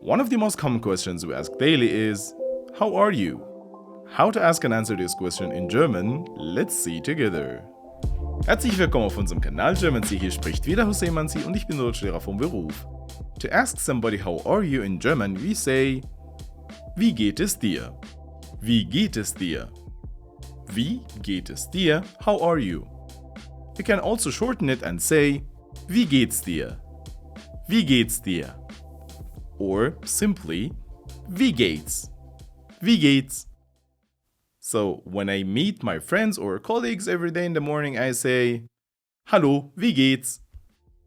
One of the most common questions we ask daily is, how are you? How to ask and answer this question in German, let's see together. Herzlich willkommen auf unserem Kanal Germansy, hier spricht wieder Germansy und ich bin Deutschlehrer vom Beruf. To ask somebody how are you in German, we say, wie geht es dir? Wie geht es dir? Wie geht es dir? How are you? You can also shorten it and say, wie geht's dir? Wie geht's dir? Or simply, wie geht's? Wie geht's? So, when I meet my friends or colleagues every day in the morning, I say, Hallo, wie geht's?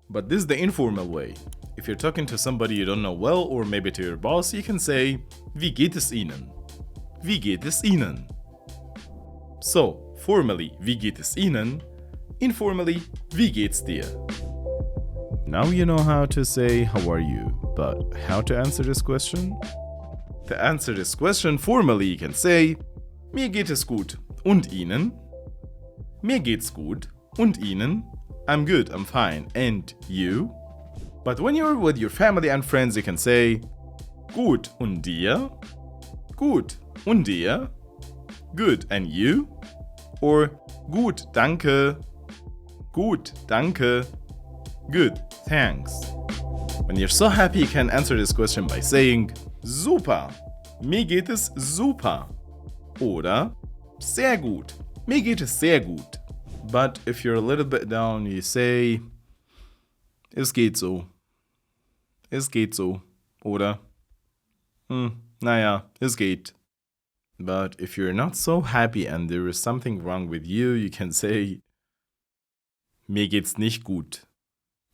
But this is the informal way. If you're talking to somebody you don't know well, or maybe to your boss, you can say, wie geht es Ihnen? Wie geht es Ihnen? So, formally, wie geht es Ihnen? Informally, wie geht's dir? Now you know how to say, how are you? But how to answer this question? To answer this question formally, you can say, mir geht es gut. Und Ihnen? Mir geht's gut. Und Ihnen? I'm good, I'm fine. And you? But when you're with your family and friends, you can say, gut. Und dir? Gut. Und dir? Good. And you? Or, gut, danke. Gut, danke. Good, thanks. When you're so happy, you can answer this question by saying, super. Mir geht es super. Oder, sehr gut. Mir geht es sehr gut. But if you're a little bit down, you say, es geht so. Es geht so. Oder, naja, es geht. But if you're not so happy and there is something wrong with you, you can say, mir geht's nicht gut.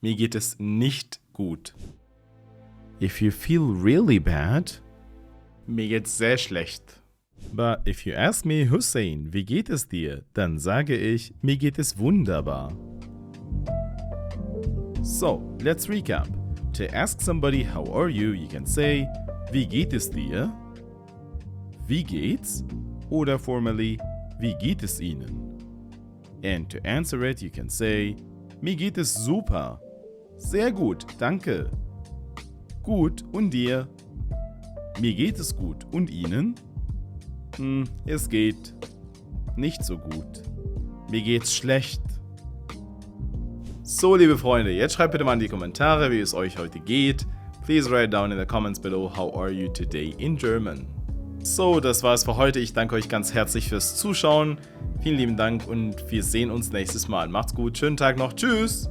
Mir geht es nicht gut. If you feel really bad, mir geht's sehr schlecht. But if you ask me, Hussein, wie geht es dir? Dann sage ich, mir geht es wunderbar. So, let's recap. To ask somebody how are you, you can say, wie geht es dir? Wie geht's? Oder formally, wie geht es Ihnen? And to answer it, you can say, mir geht es super. Sehr gut, danke. Gut, und dir? Mir geht es gut. Und Ihnen? Es geht nicht so gut. Mir geht's schlecht. So, liebe Freunde, jetzt schreibt bitte mal in die Kommentare, wie es euch heute geht. Please write down in the comments below, how are you today in German? So, das war's für heute. Ich danke euch ganz herzlich fürs Zuschauen. Vielen lieben Dank und wir sehen uns nächstes Mal. Macht's gut, schönen Tag noch. Tschüss!